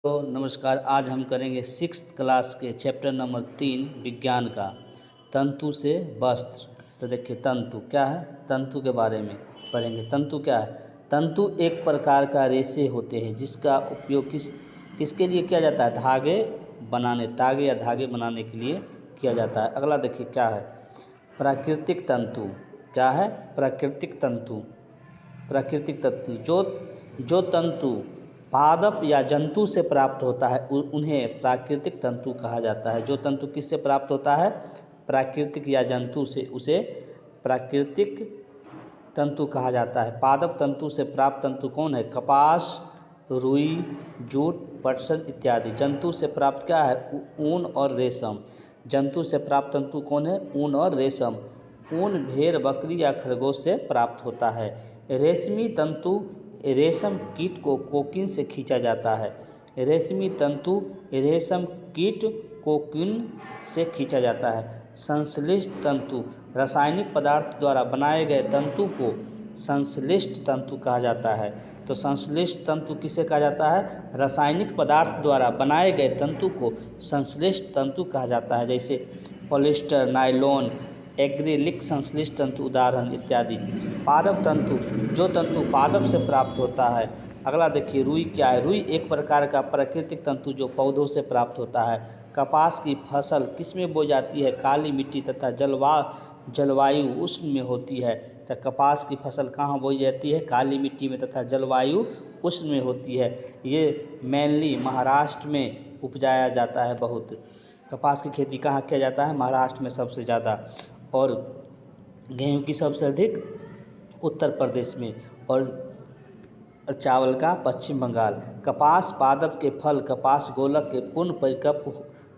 तो नमस्कार। आज हम करेंगे 6th क्लास के चैप्टर नंबर 3 विज्ञान का तंतु से वस्त्र। तो देखिए तंतु क्या है, तंतु के बारे में पढ़ेंगे। तंतु क्या है? तंतु एक प्रकार का रेशे होते हैं जिसका उपयोग किसके लिए किया जाता है? तागे या धागे बनाने के लिए किया जाता है। अगला देखिए क्या है, प्राकृतिक तंतु। क्या है? प्राकृतिक तंतु। प्राकृतिक तंतु जो तंतु पादप या जंतु से प्राप्त होता है उन्हें प्राकृतिक तंतु कहा जाता है। जो तंतु किससे प्राप्त होता है? प्राकृतिक या जंतु से, उसे प्राकृतिक तंतु कहा जाता है। पादप तंतु से प्राप्त तंतु कौन है? कपास, रुई, जूट, पटसन इत्यादि। जंतु से प्राप्त क्या है? ऊन और रेशम। जंतु से प्राप्त तंतु कौन है? ऊन और रेशम। ऊन भेड़, बकरी या खरगोश से प्राप्त होता है। रेशमी तंतु रेशम कीट को कोकिन से खींचा जाता है। रेशमी तंतु रेशम कीट कोकिन से खींचा जाता है। संश्लिष्ट तंतु रासायनिक पदार्थ द्वारा बनाए गए तंतु को संश्लिष्ट तंतु कहा जाता है। तो संश्लिष्ट तंतु किसे कहा जाता है? रासायनिक पदार्थ द्वारा बनाए गए तंतु को संश्लिष्ट तंतु कहा जाता है। जैसे पॉलिस्टर, नायलॉन, एक्रिलिक संश्लिष्ट तंतु उदाहरण इत्यादि। पादप तंतु, जो तंतु पादप से प्राप्त होता है। अगला देखिए रुई क्या है? रुई एक प्रकार का प्राकृतिक तंतु जो पौधों से प्राप्त होता है। कपास की फसल किस में बोई जाती है? काली मिट्टी तथा जलवायु उष्ण में होती है। तो कपास की फसल कहाँ बोई जाती है? काली मिट्टी में तथा जलवायु उष्ण में होती है। ये मेनली महाराष्ट्र में उपजाया जाता है। बहुत कपास की खेती कहाँ किया जाता है? महाराष्ट्र में सबसे ज़्यादा। और गेहूं की सबसे अधिक उत्तर प्रदेश में, और चावल का पश्चिम बंगाल। कपास पादप के फल कपास गोलक के पूर्ण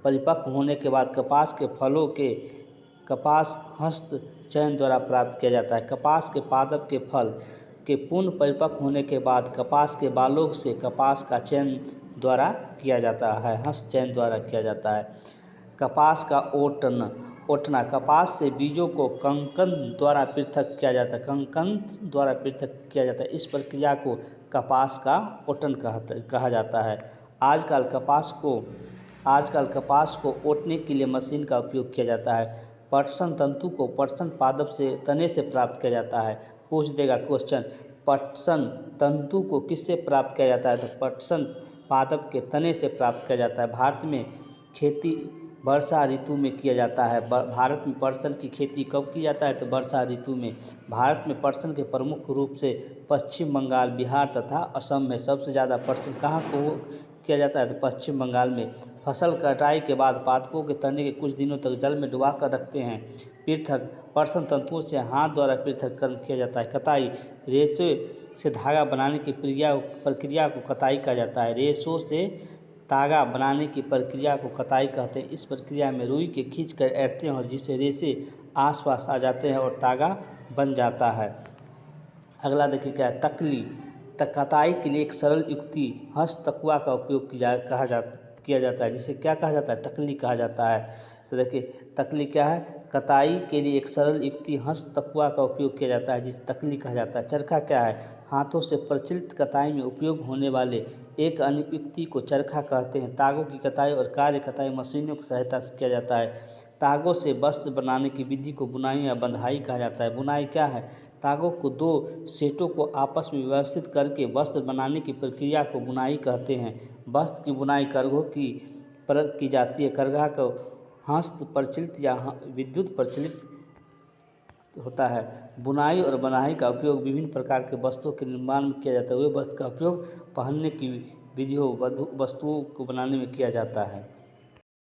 परिपक्व होने के बाद कपास के फलों के कपास हस्त चयन द्वारा प्राप्त किया जाता है। कपास के पादप के फल के पूर्ण परिपक्व होने के बाद कपास के बालों से कपास का चयन द्वारा किया जाता है, हस्त चयन द्वारा किया जाता है। कपास का ओटना कपास से बीजों को कंकन द्वारा पृथक किया जाता है। कंकन द्वारा पृथक किया जाता है। इस प्रक्रिया को कपास का ओटन कहा जाता है। आजकल कपास को ओटने के लिए मशीन का उपयोग किया जाता है। पटसन तंतु को पटसन पादप से तने से प्राप्त किया जाता है। पूछ देगा क्वेश्चन, पटसन तंतु को किससे प्राप्त किया जाता है? तो पटसन पादप के तने से प्राप्त किया जाता है। भारत में खेती वर्षा ऋतु में किया जाता है। भारत में पटसन की खेती कब की जाता है? तो वर्षा ऋतु में। भारत में पटसन के प्रमुख रूप से पश्चिम बंगाल, बिहार तथा असम में सबसे ज़्यादा पटसन कहाँ को किया जाता है? तो पश्चिम बंगाल में। फसल कटाई के बाद पादपों के तने के कुछ दिनों तक जल में डुबा कर रखते हैं। पृथक पटसन तंतुओं से हाथ द्वारा पृथक्करण किया जाता है। कताई रेशे से धागा बनाने की प्रक्रिया को कताई कहा जाता है। रेशों से धागा बनाने की प्रक्रिया को कताई कहते हैं। इस प्रक्रिया में रुई के खींचकर ऐरते हैं और जिससे रेशे आसपास आ जाते हैं और धागा बन जाता है। अगला देखिए क्या है, तकली। कताई के लिए एक सरल युक्ति हस्त तकुआ का उपयोग किया जाता है, जिसे क्या कहा जाता है? तकली कहा जाता है। तो देखिए तकली क्या है? कताई के लिए एक सरल युक्ति हस्त तकुआ का उपयोग किया जाता है, जिसे तकली कहा जाता है। चरखा क्या है? हाथों से प्रचलित कताई में उपयोग होने वाले एक अन्य युक्ति को चरखा कहते हैं। तागों की कताई और कार्य कताई मशीनों की सहायता से किया जाता है। तागों से वस्त्र बनाने की विधि को बुनाई या बंधाई कहा जाता है। बुनाई क्या है? तागों को दो सेटों को आपस में व्यवस्थित करके वस्त्र बनाने की प्रक्रिया को बुनाई कहते हैं। वस्त्र की बुनाई करघों पर की जाती है। करघा को हस्त प्रचलित या विद्युत प्रचलित होता है। बुनाई और बनाई का उपयोग विभिन्न प्रकार के वस्त्रों के निर्माण में किया जाता है। वे वस्त्र का उपयोग पहनने की विधियों वस्तुओं को बनाने में किया जाता है।